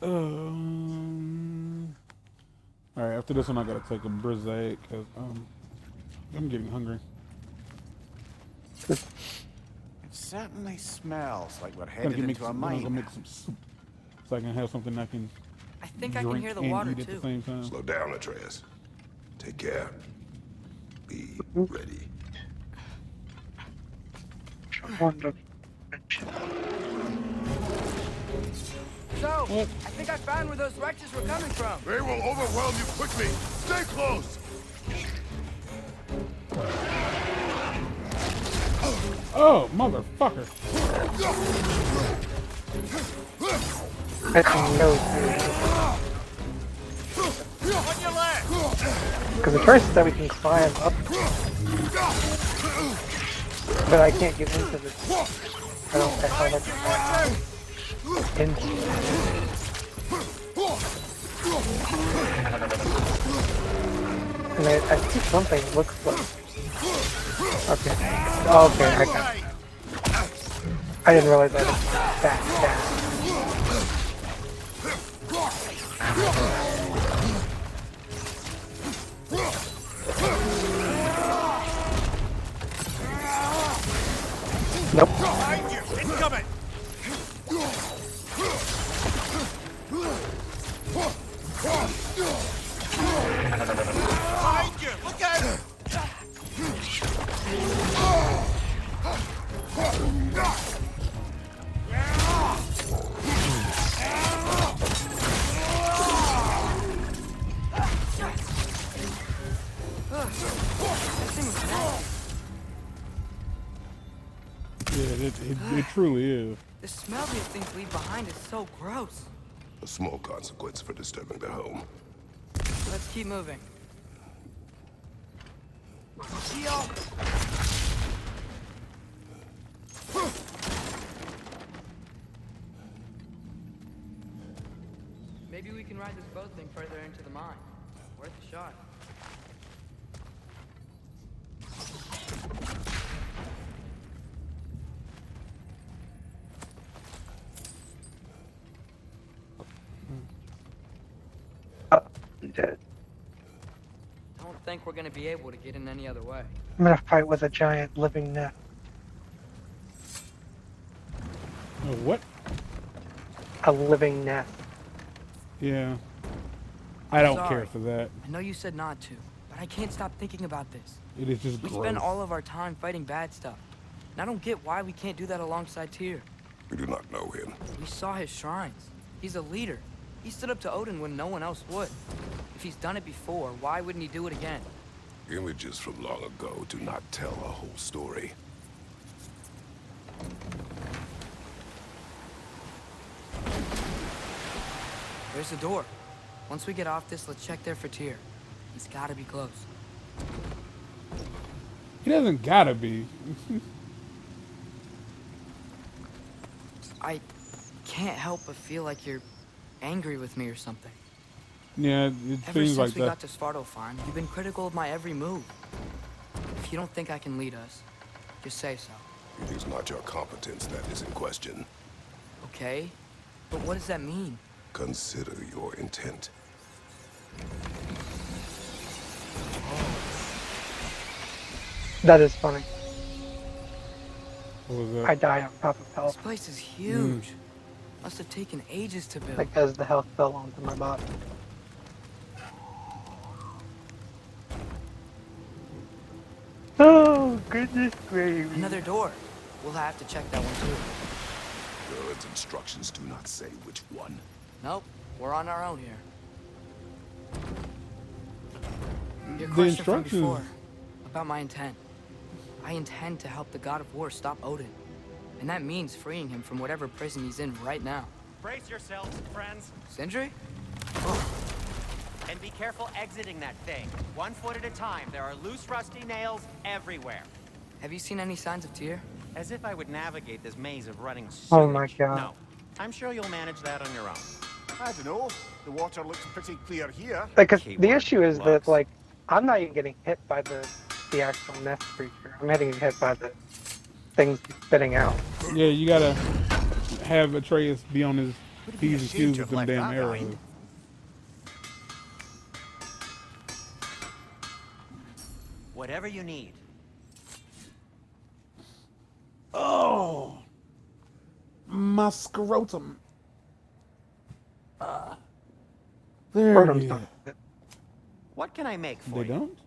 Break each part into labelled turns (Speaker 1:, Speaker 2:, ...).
Speaker 1: Alright, after this one I gotta take a brisette because I'm getting hungry.
Speaker 2: It certainly smells like we're
Speaker 1: I'm
Speaker 2: headed
Speaker 1: gonna
Speaker 2: into a mine.
Speaker 1: make some soup so I can have something I can
Speaker 3: I think I
Speaker 1: drink
Speaker 3: can hear the
Speaker 1: and
Speaker 3: water
Speaker 1: eat at the
Speaker 3: too.
Speaker 1: same time.
Speaker 4: Slow down, Atreus. Take care. Be ready.
Speaker 5: Wonderful.
Speaker 3: So,
Speaker 1: What?
Speaker 3: I think I found where those wretches were coming from.
Speaker 4: They will overwhelm you quickly. Stay close.
Speaker 1: Oh, motherfucker!
Speaker 5: I can go through.
Speaker 2: On your left!
Speaker 5: Because at first that we can climb up. But I can't get into this. I don't know how much into and I see something looks like. Okay. Oh, okay, I got it. I didn't realize that it's that. Nope.
Speaker 2: Behind you! It's coming! Behind you! Look out!
Speaker 1: Yeah, it truly is.
Speaker 3: The smell these things leave behind is so gross.
Speaker 4: A small consequence for disturbing their home.
Speaker 3: Let's keep moving. Geo! Maybe we can ride this boat thing further into the mine. Worth a shot.
Speaker 5: I'm dead.
Speaker 3: Don't think we're gonna be able to get in any other way.
Speaker 5: I'm gonna fight with a giant living net.
Speaker 1: Oh, what?
Speaker 5: A living net.
Speaker 1: Yeah. I don't
Speaker 3: Sorry.
Speaker 1: care for that.
Speaker 3: I know you said not to, but I can't stop thinking about this.
Speaker 1: It is just
Speaker 3: We
Speaker 1: gross.
Speaker 3: spend all of our time fighting bad stuff. And I don't get why we can't do that alongside Tyr.
Speaker 4: We do not know him.
Speaker 3: We saw his shrines. He's a leader. He stood up to Odin when no one else would. If he's done it before, why wouldn't he do it again?
Speaker 4: Images from long ago do not tell a whole story.
Speaker 3: There's the door. Once we get off this, let's check there for Tyr. He's gotta be close.
Speaker 1: He doesn't gotta be.
Speaker 3: I can't help but feel like you're angry with me or something.
Speaker 1: Yeah, it
Speaker 3: Ever
Speaker 1: seems
Speaker 3: since
Speaker 1: like
Speaker 3: we
Speaker 1: that.
Speaker 3: got to Svartalfheim, you've been critical of my every move. If you don't think I can lead us, just say so.
Speaker 4: It is not your competence that is in question.
Speaker 3: Okay? But what does that mean?
Speaker 4: Consider your intent.
Speaker 5: That is funny.
Speaker 1: What was that?
Speaker 5: I die on top of
Speaker 3: This
Speaker 5: health,
Speaker 3: place is huge. Must have taken ages to build.
Speaker 5: like as the health fell onto my body. Oh, goodness gracious.
Speaker 3: Another door. We'll have to check that one too.
Speaker 4: God's instructions do not say which one.
Speaker 3: Nope, we're on our own here. Your
Speaker 1: The
Speaker 3: question from
Speaker 1: instructions.
Speaker 3: before, about my intent. I intend to help the god of war stop Odin. And that means freeing him from whatever prison he's in right now.
Speaker 6: Brace yourselves, friends,
Speaker 3: Sindri?
Speaker 6: and be careful exiting that thing. 1 foot at a time. There are loose, rusty nails everywhere.
Speaker 3: Have you seen any signs of Tyr?
Speaker 6: As if I would navigate this maze of running sewage.
Speaker 5: Oh my God.
Speaker 6: No. I'm sure you'll manage that on your own.
Speaker 2: I don't know. The water looks pretty clear here.
Speaker 5: Like, 'cause the
Speaker 6: Keyword,
Speaker 5: issue is that,
Speaker 6: looks.
Speaker 5: like, I'm not even getting hit by the actual nest creature. I'm getting hit by the things spitting out.
Speaker 1: Yeah, you gotta have Atreus be on his
Speaker 2: Would it be a
Speaker 1: P's and
Speaker 2: shame
Speaker 1: Q's
Speaker 2: to
Speaker 1: with
Speaker 2: have
Speaker 1: them
Speaker 2: left
Speaker 1: damn
Speaker 2: that
Speaker 1: arrows.
Speaker 2: behind?
Speaker 6: Whatever you need.
Speaker 1: Oh, my scrotum. There it
Speaker 5: Scrotum's
Speaker 1: is.
Speaker 5: not good.
Speaker 6: What can I make for
Speaker 1: They
Speaker 6: you?
Speaker 1: don't?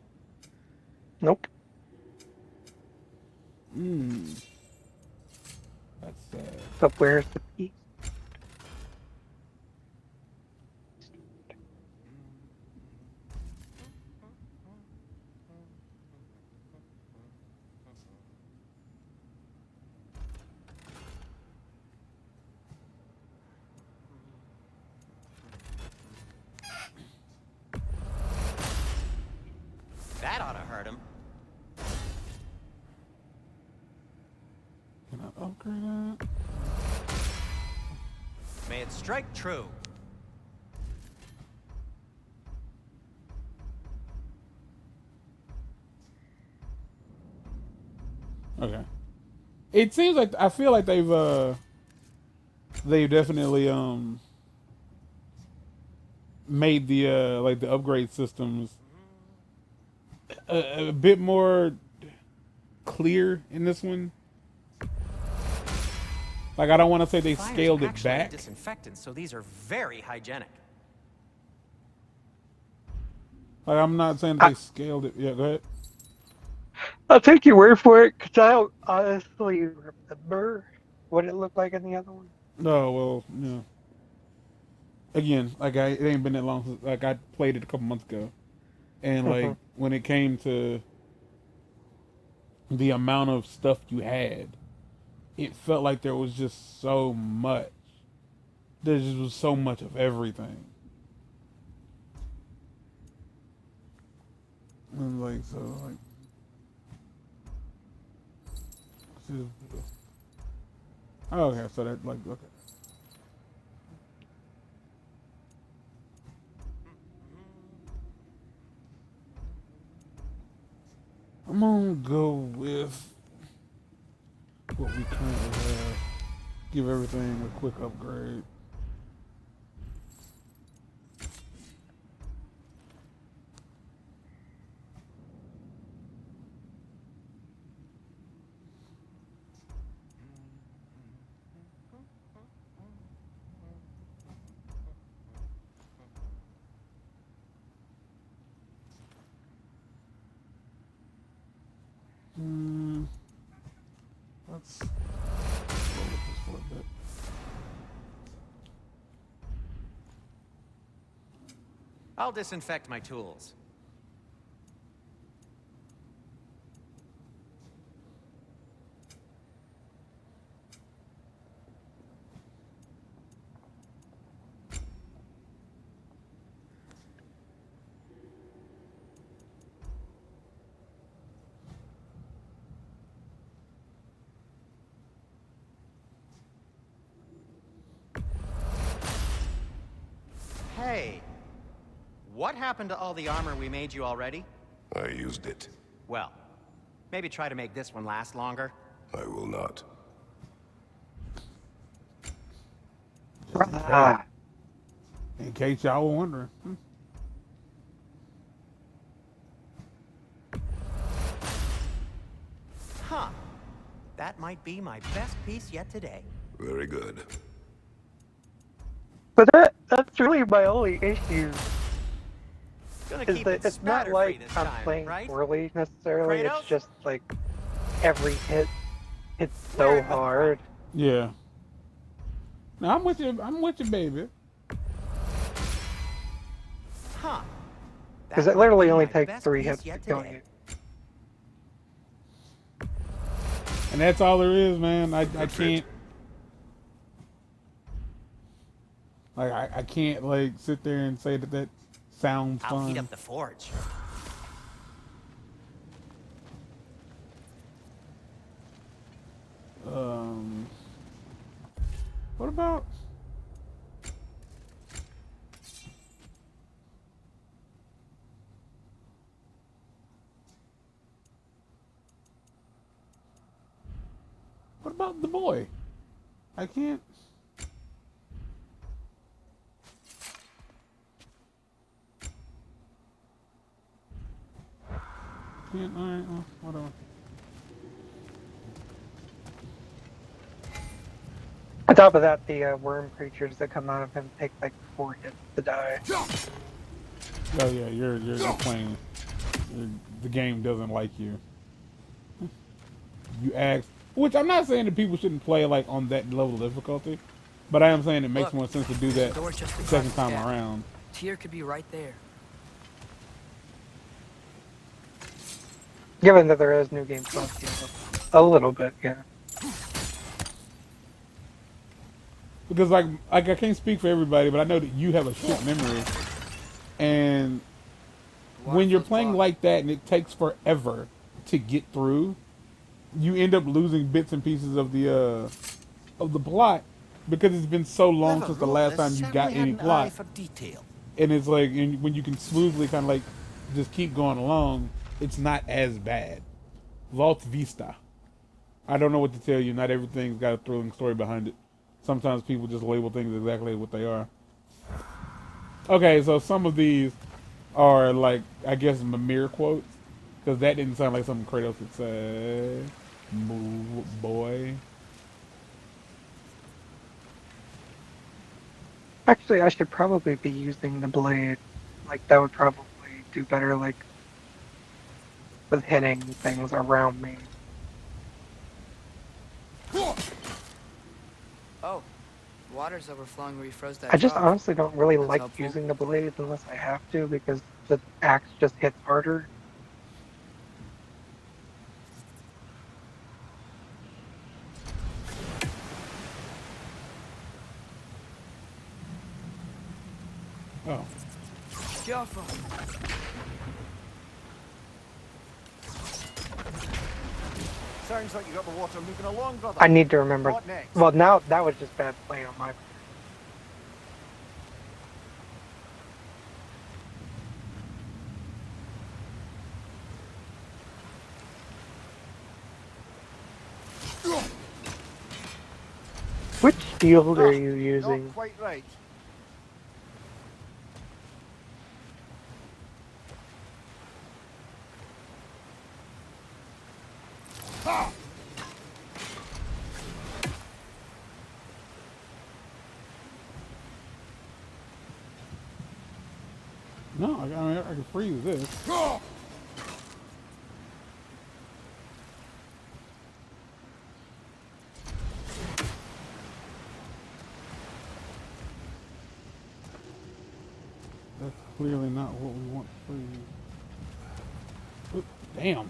Speaker 5: Nope.
Speaker 1: That's sad.
Speaker 5: So where's the P?
Speaker 6: That ought to hurt him.
Speaker 1: Can I upgrade that?
Speaker 6: May it strike true.
Speaker 1: Okay. It seems like I feel like they've definitely made the like the upgrade systems a bit more clear in this one. Like I don't want to say they
Speaker 6: Fire's
Speaker 1: scaled it
Speaker 6: actually a
Speaker 1: back.
Speaker 6: disinfectant, so these are very hygienic.
Speaker 1: Like I'm not saying they scaled it. Yeah, go ahead.
Speaker 5: I'll take your word for it, because I don't honestly remember what it looked like in the other one.
Speaker 1: No, well, yeah. Again, like it ain't been that long since like I played it a couple months ago, and like when it came to the amount of stuff you had, it felt like there was just so much. There just was so much of everything, and like so like. Oh, okay, so that like okay. I'm gonna go with what we currently have. Give everything a quick upgrade. Let's roll with this for a bit.
Speaker 6: I'll disinfect my tools. Hey, what happened to all the armor we made you already?
Speaker 4: I used it.
Speaker 6: Well, maybe try to make this one last longer.
Speaker 4: I will not.
Speaker 5: Ah,
Speaker 1: In case y'all were wondering.
Speaker 6: Huh. That might be my best piece yet today.
Speaker 4: Very good.
Speaker 5: but that's really my only issue.
Speaker 6: Gonna
Speaker 5: Is
Speaker 6: keep
Speaker 5: that
Speaker 6: it
Speaker 5: it's not
Speaker 6: spatter-free
Speaker 5: like
Speaker 6: this
Speaker 5: I'm
Speaker 6: time,
Speaker 5: playing
Speaker 6: right?
Speaker 5: poorly necessarily.
Speaker 6: Kratos?
Speaker 5: It's just like every hit hits
Speaker 6: Where
Speaker 5: so
Speaker 6: the
Speaker 5: hard.
Speaker 1: Yeah. No, I'm with you. I'm with you, baby.
Speaker 6: Huh.
Speaker 5: Because
Speaker 6: That
Speaker 5: it
Speaker 6: might
Speaker 5: literally
Speaker 6: be
Speaker 5: only
Speaker 6: my
Speaker 5: takes
Speaker 6: best
Speaker 5: 3
Speaker 6: piece
Speaker 5: hits to
Speaker 6: yet
Speaker 5: kill
Speaker 6: today.
Speaker 5: you.
Speaker 1: And that's all there is, man. I
Speaker 4: That's
Speaker 1: can't.
Speaker 4: it.
Speaker 1: Like I can't like sit there and say that that sounds
Speaker 6: I'll heat
Speaker 1: fun.
Speaker 6: up the forge.
Speaker 1: What about? What about the boy? I can't. Yeah, alright, well, whatever.
Speaker 5: On top of that, the worm creatures that come out of him take like 4 hits to die.
Speaker 1: Oh yeah, you're playing. The game doesn't like you. You ask, which I'm not saying that people shouldn't play like on that level of difficulty, but I am saying it makes
Speaker 3: Look,
Speaker 1: more sense to do that
Speaker 3: door just across
Speaker 1: second
Speaker 3: the
Speaker 1: time
Speaker 3: gap.
Speaker 1: around.
Speaker 3: Tyr could be right there.
Speaker 5: Given that there is new game plus, yeah, a little bit, yeah.
Speaker 1: Because like I can't speak for everybody, but I know that you have a shit memory, and when you're playing like that and it takes forever to get through, you end up losing bits and pieces of the plot because it's been so long since the last time you got any plot.
Speaker 2: For detail.
Speaker 1: And it's like when you can smoothly kind of like just keep going along, it's not as bad. Vault Vista. I don't know what to tell you. Not everything's got a thrilling story behind it. Sometimes people just label things exactly what they are. Okay, so some of these are like, I guess, Mimir quotes. Because that didn't sound like something Kratos would say. Boy.
Speaker 5: Actually, I should probably be using the blade. Like, that would probably do better, like, with hitting things around me.
Speaker 3: Oh, water's overflowing where you froze that
Speaker 5: I just
Speaker 3: trough.
Speaker 5: honestly don't really
Speaker 3: That's
Speaker 5: like
Speaker 3: helpful.
Speaker 5: using the blade unless I have to, because the axe just hits harder.
Speaker 1: Oh.
Speaker 3: Careful.
Speaker 2: Sounds like you got the water moving along, brother.
Speaker 5: I need to remember.
Speaker 2: What next?
Speaker 5: Well, now that was just bad playing on my part. Which shield are you using?
Speaker 2: Not quite right.
Speaker 1: No, I mean, I can freeze this. That's clearly not what we want to freeze. Oop, damn.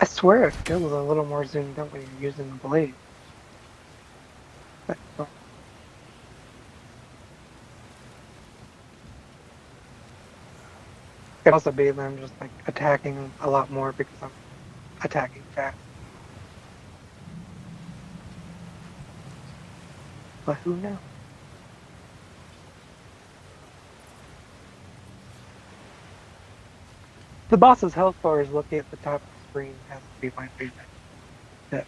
Speaker 5: I swear it feels a little more zoomed out when you're using the blade. It could also be that I'm just like attacking a lot more because I'm attacking fast. But who knows? The boss's health bar is looking at the top of the screen has to be my favorite. Yeah.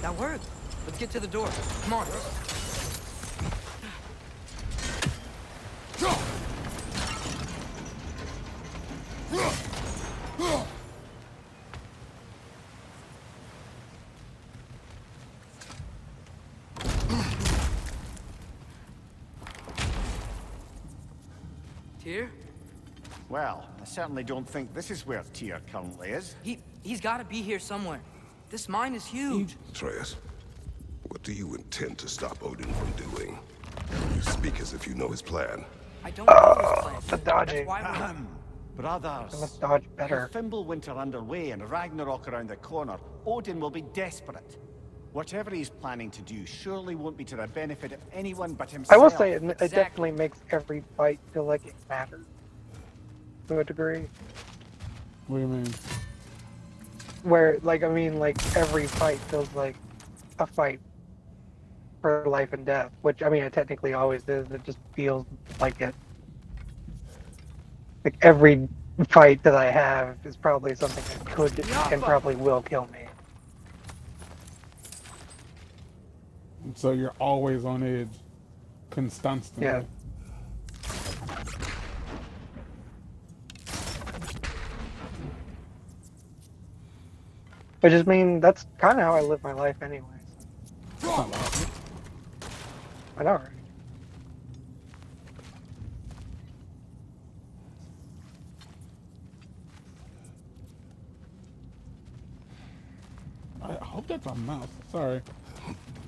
Speaker 3: That worked. Let's get to the door. Come on. Tyr?
Speaker 2: Well, I certainly don't think this is where Tyr currently is.
Speaker 3: He's got to be here somewhere. This mine is huge.
Speaker 4: Atreus, what do you intend to stop Odin from doing? You speak as if you know his plan.
Speaker 3: I don't know his plan.
Speaker 5: The dodging.
Speaker 3: That's why we're...
Speaker 2: Ahem. Brothers,
Speaker 5: I must dodge
Speaker 2: with
Speaker 5: better.
Speaker 2: Fimbulwinter underway and Ragnarök around the corner, Odin will be desperate. Whatever he's planning to do surely won't be to the benefit of anyone but
Speaker 5: I
Speaker 2: himself.
Speaker 5: will say it
Speaker 3: Exactly.
Speaker 5: definitely makes every fight feel like it matters. To a degree.
Speaker 1: What do you mean?
Speaker 5: Where, like, I mean, like, every fight feels like a fight for life and death. Which, I mean, it technically always is. It just feels like it. Like every fight that I have is probably something that could and probably will kill me.
Speaker 1: So you're always on edge, constantly.
Speaker 5: Yeah. Which is mean that's kind of how I live my life anyways. I know, right?
Speaker 1: I hope that's a mouse. Sorry.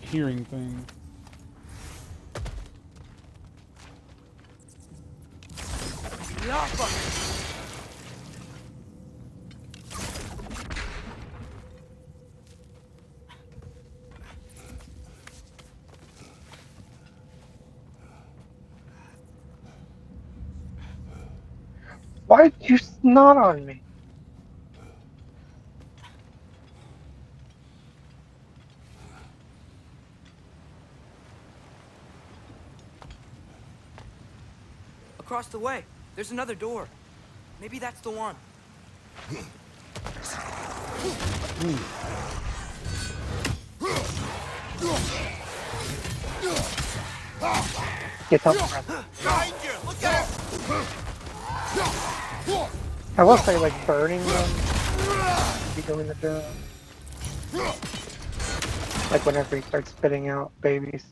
Speaker 1: Hearing thing.
Speaker 5: Why'd you snot on me?
Speaker 3: Across the way, there's another door. Maybe that's the one.
Speaker 5: Get up. I will say, like, burning them be doing the job. Like whenever he starts spitting out babies.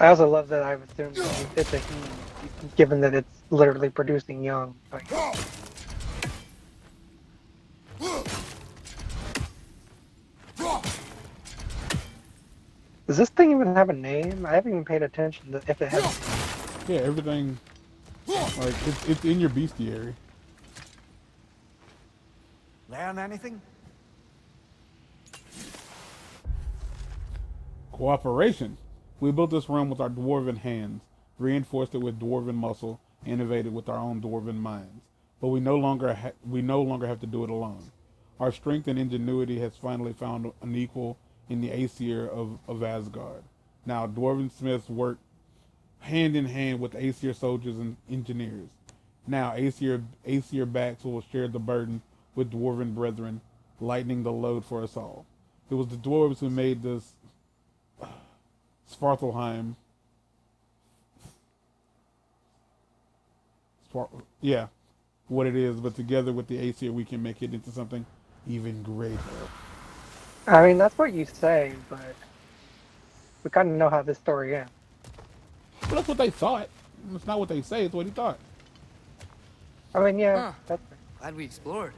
Speaker 5: I also love that I've assumed it's a he, given that it's literally producing young. Like, does this thing even have a name? I haven't even paid attention to if it has a name.
Speaker 1: Yeah, everything. Like it's in your bestiary.
Speaker 2: Learn anything?
Speaker 1: Cooperation. We built this realm with our dwarven hands, reinforced it with dwarven muscle, innovated with our own dwarven minds. But we no longer have to do it alone. Our strength and ingenuity has finally found an equal in the Aesir of Asgard. Now, dwarven smiths work hand in hand with Aesir soldiers and engineers. Now, Aesir backs will share the burden with dwarven brethren, lightening the load for us all. It was the dwarves who made this Svartalheim. What it is, but together with the Aesir, we can make it into something even greater.
Speaker 5: I mean, that's what you say, but we kind of know how this story ends.
Speaker 1: Well, that's what they thought. It's not what they say, it's what he thought.
Speaker 5: I mean, yeah,
Speaker 3: Huh.
Speaker 5: that's.
Speaker 3: Glad we explored.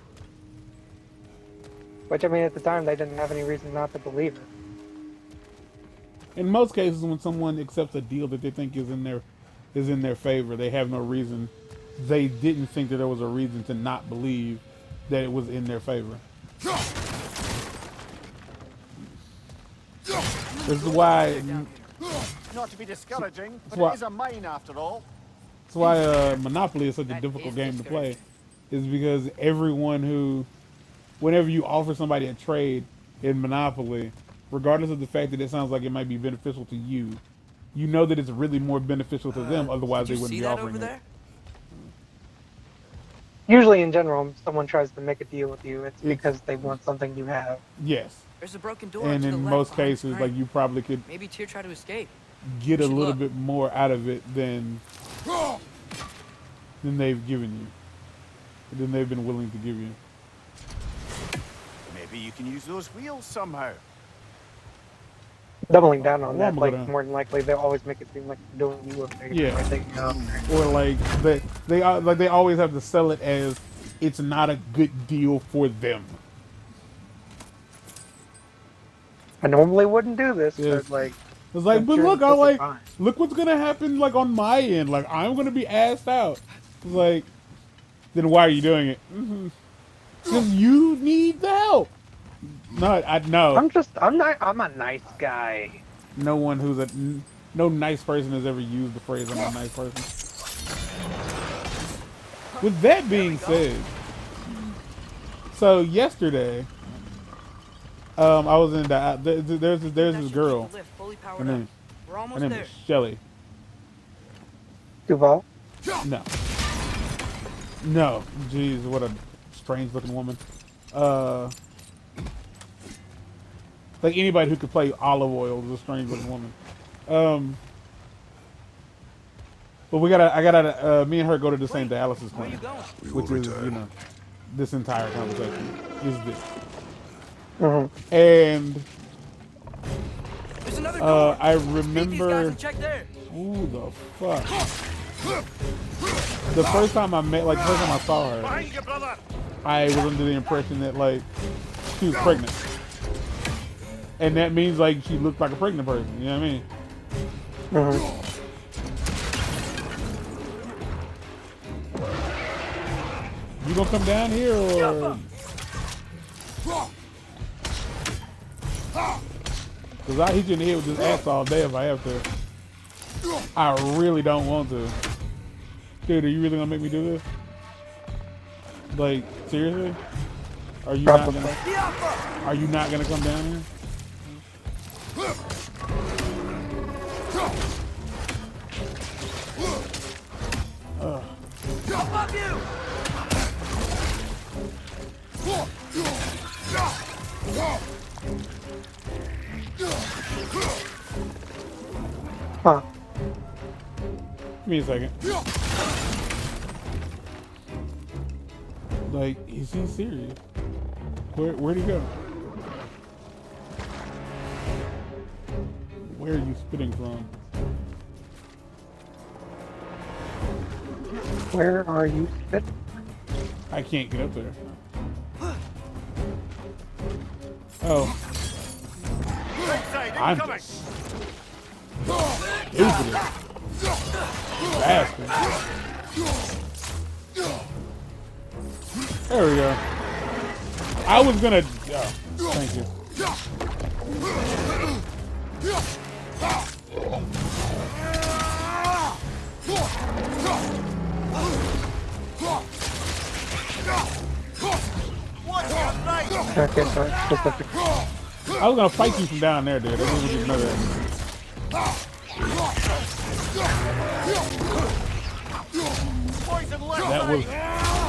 Speaker 5: Which, I mean, at the time, they didn't have any reason not to believe it.
Speaker 1: In most cases, when someone accepts a deal that they think is in their favor, they have no reason. They didn't think that there was a reason to not believe that it was in their favor. This is why.
Speaker 2: Not to be discouraging, but
Speaker 1: what-
Speaker 2: it is a mine after all.
Speaker 1: That's why Monopoly is such a
Speaker 3: That
Speaker 1: difficult
Speaker 3: is
Speaker 1: game to play.
Speaker 3: discouraging.
Speaker 1: Is because everyone whenever you offer somebody a trade in Monopoly, regardless of the fact that it sounds like it might be beneficial to you, you know that it's really more beneficial to them. Otherwise,
Speaker 3: Did
Speaker 1: they
Speaker 3: you
Speaker 1: wouldn't
Speaker 3: see
Speaker 1: be
Speaker 3: that
Speaker 1: offering
Speaker 3: over
Speaker 1: it.
Speaker 3: there?
Speaker 5: Usually, in general, if someone tries to make a deal with you, it's because they want something you have.
Speaker 1: Yes,
Speaker 3: There's a broken door
Speaker 1: and
Speaker 3: to the
Speaker 1: in
Speaker 3: left
Speaker 1: most
Speaker 3: behind the
Speaker 1: cases,
Speaker 3: screen.
Speaker 1: like you probably could
Speaker 3: Maybe Tyr tried to escape.
Speaker 1: get
Speaker 3: We
Speaker 1: a
Speaker 3: should
Speaker 1: little
Speaker 3: look.
Speaker 1: bit more out of it than they've given you, than they've been willing to give you.
Speaker 2: Maybe you can use those wheels somehow.
Speaker 5: Doubling down on
Speaker 1: Well,
Speaker 5: that,
Speaker 1: I'm
Speaker 5: like,
Speaker 1: gonna-
Speaker 5: more than likely, they'll always make it seem like they're doing you a favor.
Speaker 1: Yeah.
Speaker 5: Or they,
Speaker 1: Or like they always have to sell it as it's not a good deal for them.
Speaker 5: I normally wouldn't do this,
Speaker 1: Yes.
Speaker 5: but, like,
Speaker 1: It's like,
Speaker 5: I'm
Speaker 1: but
Speaker 5: sure
Speaker 1: look,
Speaker 5: this
Speaker 1: I
Speaker 5: is
Speaker 1: like,
Speaker 5: fine.
Speaker 1: look what's gonna happen like on my end. Like I'm gonna be asked out. It's like, then why are you doing it? Because you need the help. No,
Speaker 5: I'm a nice guy.
Speaker 1: No nice person has ever used the phrase "I'm a nice person." With that being said, so yesterday, I was in there's
Speaker 3: That
Speaker 1: this
Speaker 3: should
Speaker 1: girl.
Speaker 3: keep the lift fully
Speaker 1: Her
Speaker 3: powered
Speaker 1: name,
Speaker 3: up. We're
Speaker 1: her
Speaker 3: almost
Speaker 1: name
Speaker 3: there.
Speaker 1: is Shelly.
Speaker 5: Duval?
Speaker 1: No. No. Jeez, what a strange looking woman. Like anybody who could play Olive Oil is a strange looking woman. But I gotta, me and her go to the same dialysis clinic, which is, you know, this entire conversation is this.
Speaker 5: Mm-hmm.
Speaker 1: And
Speaker 3: There's another door.
Speaker 1: I
Speaker 3: Let's beat these guys
Speaker 1: remember,
Speaker 3: and check there.
Speaker 1: ooh, the fuck. The first time I met, like the first time I saw her, I was under the impression that like she was pregnant. And that means like she looked like a pregnant person, you know what I mean?
Speaker 5: Mm-hmm.
Speaker 1: You gonna come down here or? Cause I hit you in the head with this axe all day if I have to. I really don't want to. Dude, are you really gonna make me do this? Like, seriously? Are you not gonna? Are you not gonna come down here?
Speaker 3: Above you.
Speaker 5: Huh.
Speaker 1: Give me a second. Like, is he serious? Where'd he go? Where are you spitting from?
Speaker 5: Where are you spitting?
Speaker 1: I can't get up there. Oh. I'm just stupid. Bastard. There we go. I was gonna. Thank you.
Speaker 5: Okay, sorry. Specific.
Speaker 1: I was gonna fight you from down there, dude. I didn't even know that.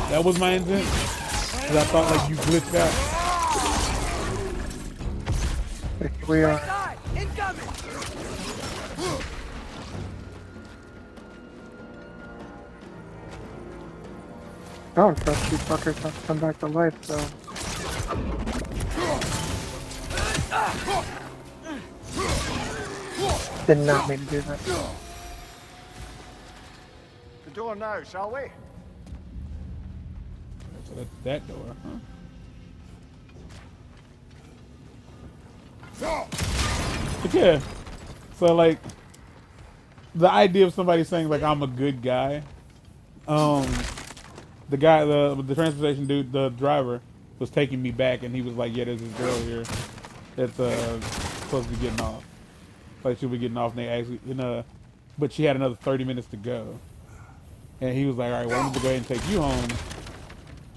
Speaker 1: That was my intent. Cause I thought like you glitched out.
Speaker 5: Here we are.
Speaker 3: Incoming.
Speaker 5: I don't trust these fuckers not to come back to life, so. Did not mean to do that.
Speaker 2: The door now, shall we?
Speaker 1: So that's that door, huh? But yeah. So like the idea of somebody saying like I'm a good guy, the guy, the transportation dude, the driver was taking me back and he was like, yeah, there's this girl here that's supposed to be getting off. Like she'll be getting off and they actually but she had another 30 minutes to go. And he was like, all right, well, I'm gonna go ahead and take you home.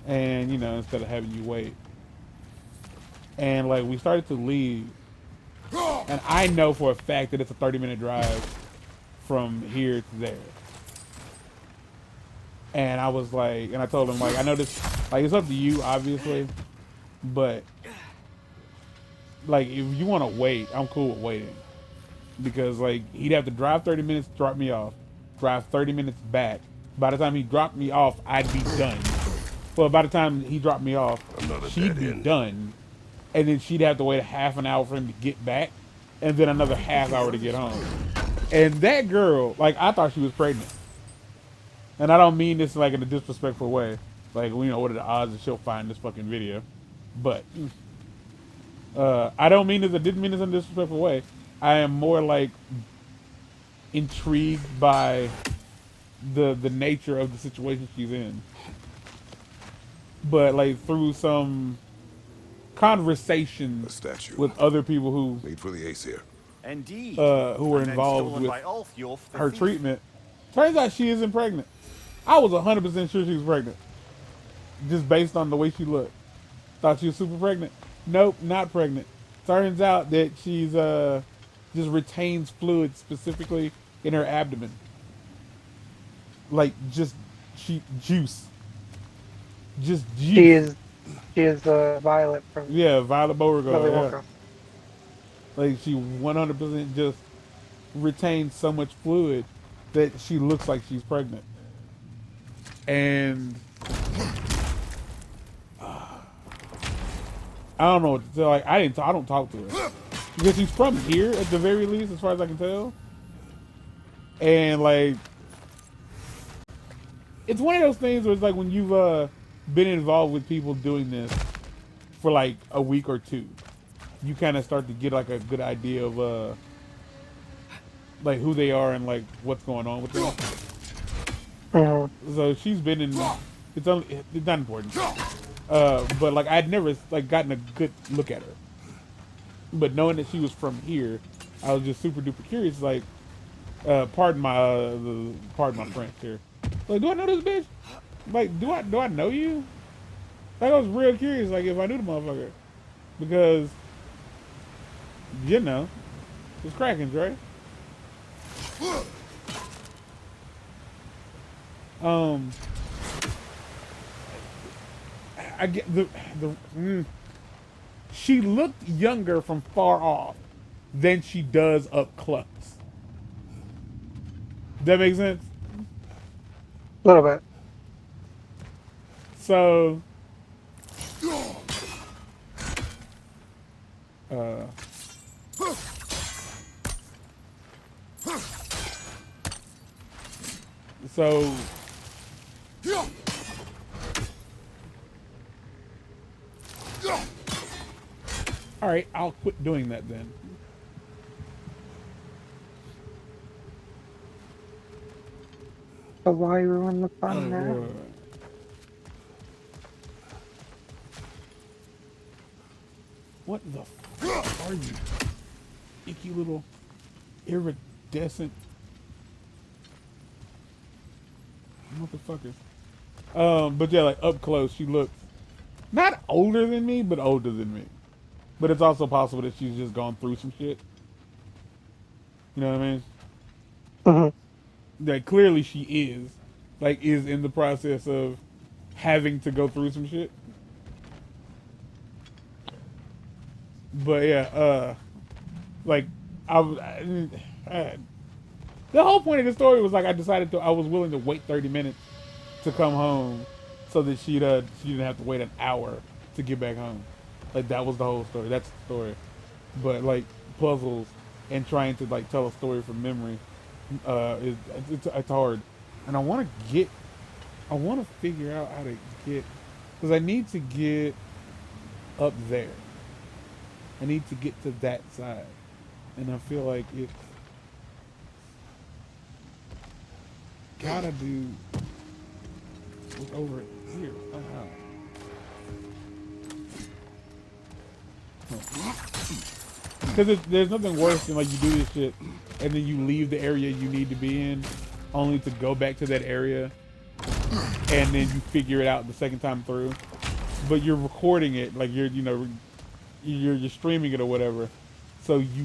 Speaker 1: And, you know, instead of having you wait. And like, we started to leave. And I know for a fact that it's a 30-minute drive from here to there. And I was like, and I told him, like, I know this, like, it's up to you, obviously. But, like, if you want to wait, I'm cool with waiting. Because, like, he'd have to drive 30 minutes to drop me off. Drive 30 minutes back. By the time he dropped me off, I'd be done. Well, by the time he dropped me off, she'd be done. And then she'd have to wait a half an hour for him to get back. And then another half hour to get home. And that girl, like, I thought she was pregnant. And I don't mean this like in a disrespectful way. Like, you know, what are the odds that she'll find this fucking video? But, I don't mean this, I didn't mean this in a disrespectful way. I am more like intrigued by the nature of the situation she's in. But like through some conversation with other people who
Speaker 4: Made for the ace here.
Speaker 2: Indeed.
Speaker 1: who were
Speaker 2: And then
Speaker 1: involved
Speaker 2: stolen
Speaker 1: with
Speaker 2: by Ulfjolf, the
Speaker 1: her
Speaker 2: thief.
Speaker 1: treatment. Turns out she isn't pregnant. I was 100% sure she was pregnant. Just based on the way she looked. Thought she was super pregnant. Nope, not pregnant. Turns out that she's just retains fluid specifically in her abdomen. like just juice, just
Speaker 5: She
Speaker 1: juice.
Speaker 5: is Violet from
Speaker 1: Yeah, Violet
Speaker 5: Willy
Speaker 1: Beauregard. Yeah,
Speaker 5: Wonka.
Speaker 1: like she 100% just retains so much fluid that she looks like she's pregnant. And I don't know what to tell. Like I don't talk to her because she's from here at the very least, as far as I can tell. And like, it's one of those things where it's like when you've been involved with people doing this for like a week or two, you kind of start to get like a good idea of like who they are and like what's going on with them.
Speaker 5: Mm-hmm.
Speaker 1: So she's been in. It's not important. But like I'd never like gotten a good look at her. But knowing that she was from here, I was just super duper curious. Like, pardon my French here. Like, do I know this bitch? Like, do I know you? Like, I was real curious. Like, if I knew the motherfucker, because you know, it's Krakens, right? I get she looked younger from far off than she does up close. That makes sense?
Speaker 5: A little bit.
Speaker 1: So so all right, I'll quit doing that then.
Speaker 5: But why ruin the fun now?
Speaker 1: Right. What the fuck are you? Icky little iridescent motherfuckers. But yeah, like up close, she looks not older than me, but older than me. But it's also possible that she's just gone through some shit. You know what I mean?
Speaker 5: Mm-hmm.
Speaker 1: That clearly she is in the process of having to go through some shit. But yeah, like the whole point of the story was like I was willing to wait 30 minutes to come home so that she didn't have to wait an hour to get back home. Like that was the whole story. That's the story. But like puzzles and trying to like tell a story from memory, it's hard. And I want to figure out how to get, because I need to get up there. I need to get to that side, and I feel like it's gotta do what's over here somehow. Because there's nothing worse than like you do this shit and then you leave the area you need to be in only to go back to that area and then you figure it out the second time through. But you're recording it, like you're streaming it or whatever. So you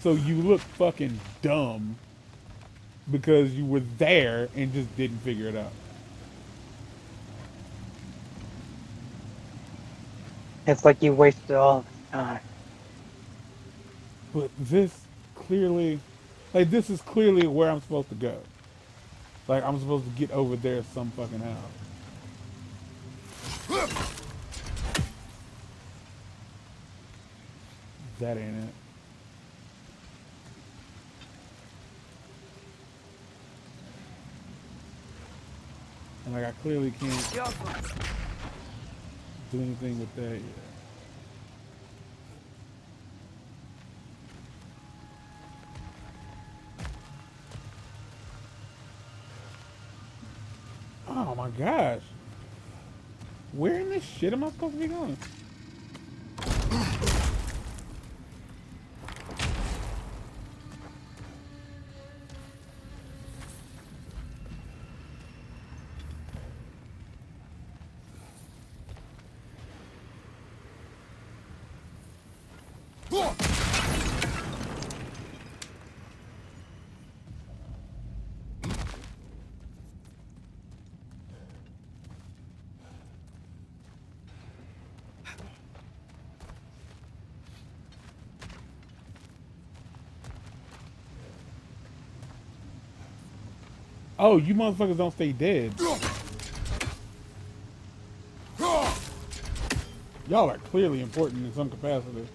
Speaker 1: look fucking dumb because you were there and just didn't figure it out.
Speaker 5: It's like you wasted all this time.
Speaker 1: But this is clearly where I'm supposed to go. Like, I'm supposed to get over there some fucking how. That ain't it. And like, I clearly can't do anything with that yet. Oh my gosh. Where in this shit am I supposed to be going? Oh, you motherfuckers don't stay dead. Y'all are clearly important in some capacity.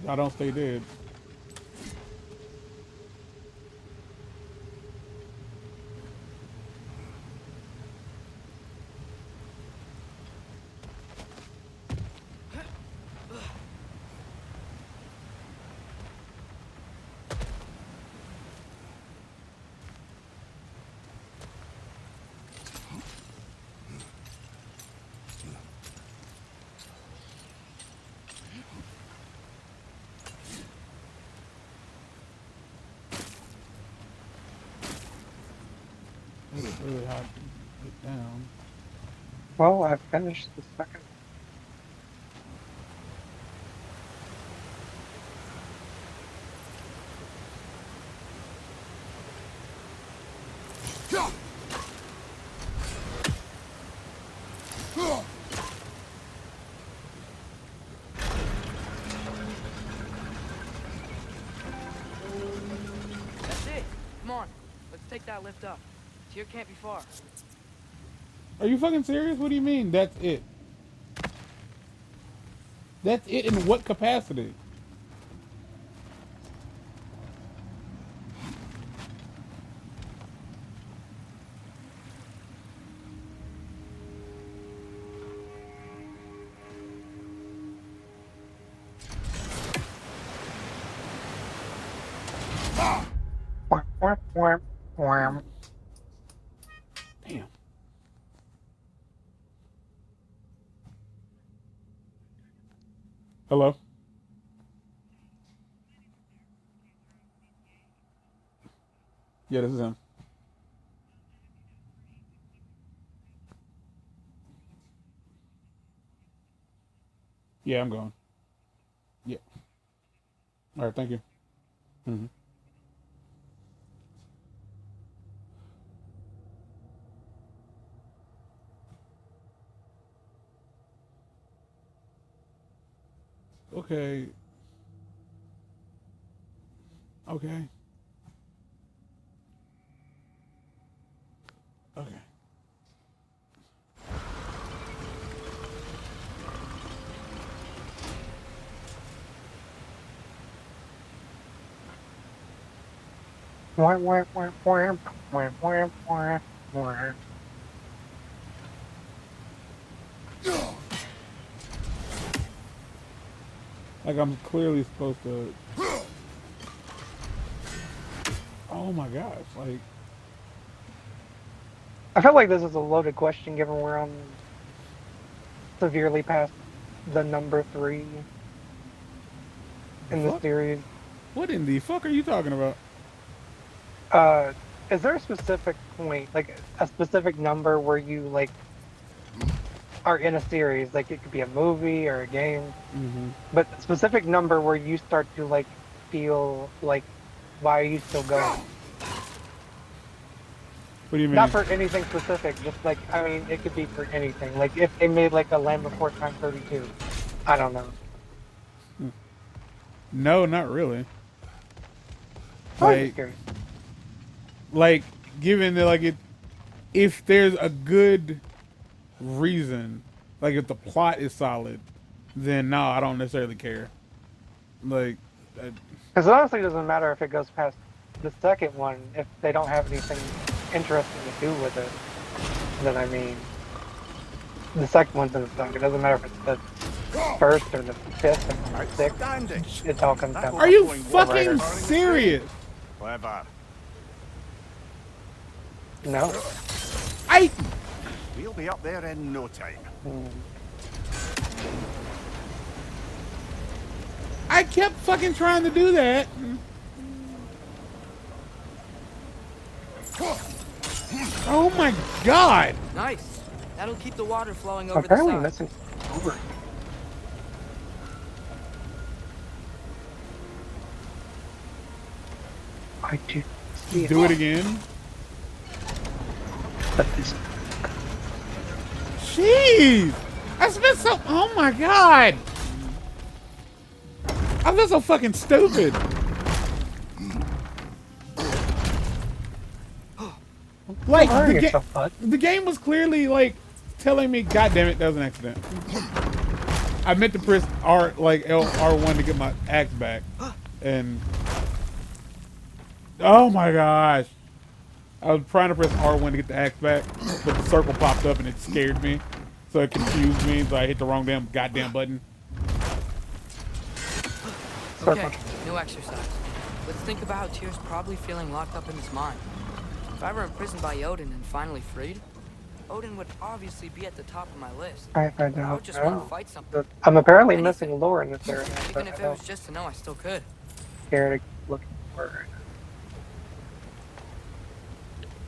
Speaker 1: Y'all don't stay dead. It's really hard to get down.
Speaker 5: Well, I finished the second.
Speaker 3: That's it. Come on. Let's take that lift up. Here can't be far.
Speaker 1: Are you fucking serious? What do you mean, that's it? That's it in what capacity?
Speaker 5: Wham, wham, wham, wham.
Speaker 1: Damn. Hello? Yeah, this is him. Yeah, I'm going. Yeah. All right, thank you. Mm-hmm. Okay. Okay. Okay.
Speaker 5: Wham, wham, wham, wham, wham, wham, wham, wham.
Speaker 1: Like I'm clearly supposed to. Oh my gosh! Like
Speaker 5: I feel like this is a loaded question given we're on severely past the number 3 in the
Speaker 1: Fuck?
Speaker 5: series.
Speaker 1: What in the fuck are you talking about?
Speaker 5: Is there a specific point, like a specific number where you like are in a series, like it could be a movie or a game,
Speaker 1: Mm-hmm.
Speaker 5: but a specific number where you start to like feel like, why are you still going?
Speaker 1: What do you mean?
Speaker 5: Not for anything specific, just like, I mean, it could be for anything. Like if they made like a Land Before Time 32, I don't know.
Speaker 1: No, not really.
Speaker 5: I'm just
Speaker 1: Like,
Speaker 5: curious.
Speaker 1: like given that like it, if there's a good reason, like if the plot is solid, then no, I don't necessarily care. Like,
Speaker 5: Because it honestly doesn't matter if it goes past the second one, if they don't have anything interesting to do with it. Then I mean, the second one's in the stock. It doesn't matter if it's the first or the fifth or the sixth.
Speaker 2: Outstanding.
Speaker 5: It all comes down.
Speaker 1: are you fucking serious?
Speaker 2: Clever.
Speaker 5: No.
Speaker 2: We'll be up there in no time.
Speaker 1: I kept fucking trying to do that. Oh my god!
Speaker 3: Nice. That'll keep the water flowing over
Speaker 5: Apparently
Speaker 3: the side.
Speaker 5: missing over. I do see
Speaker 1: Do it again.
Speaker 5: But this
Speaker 1: Jeez! I spent so. Oh my god! I feel so fucking stupid. Like
Speaker 5: hurry
Speaker 1: the,
Speaker 5: yourself, bud.
Speaker 1: the game was clearly like telling me, God damn it, that was an accident. I meant to press R1 to get my axe back, and oh my gosh, I was trying to press R1 to get the axe back, but the circle popped up and it scared me, so it confused me, so I hit the wrong goddamn button.
Speaker 3: Okay, new exercise. Let's think about how Tyr's probably feeling locked up in his mind. If I were imprisoned by Odin and finally freed, Odin would obviously be at the top of my list.
Speaker 5: I
Speaker 3: I would just want to fight something.
Speaker 5: I'm apparently
Speaker 3: Anything.
Speaker 5: missing lore in this area.
Speaker 3: Even if it was just to know I still could.
Speaker 5: Scared of looking for it.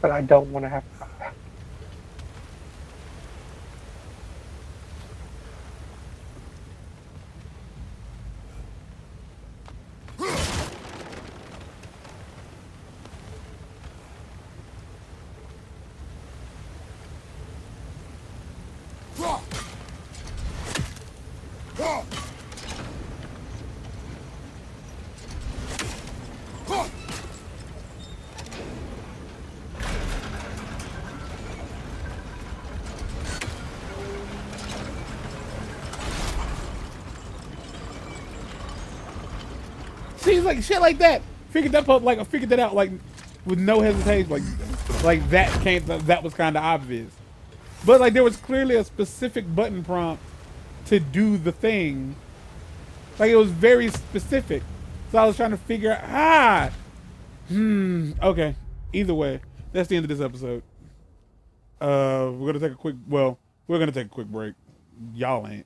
Speaker 5: But I don't want to have to.
Speaker 1: See, like shit like that. Figured that out like with no hesitation. Like that was kind of obvious. But like there was clearly a specific button prompt to do the thing. Like it was very specific. So I was trying to figure out okay. Either way, that's the end of this episode. We're gonna take a quick break. Y'all ain't.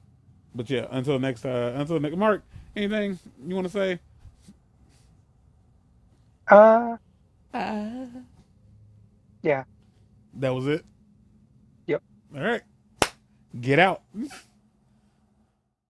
Speaker 1: But yeah, until next Mark, anything you wanna say?
Speaker 5: Yeah.
Speaker 1: That was it?
Speaker 5: Yep.
Speaker 1: All right. Get out.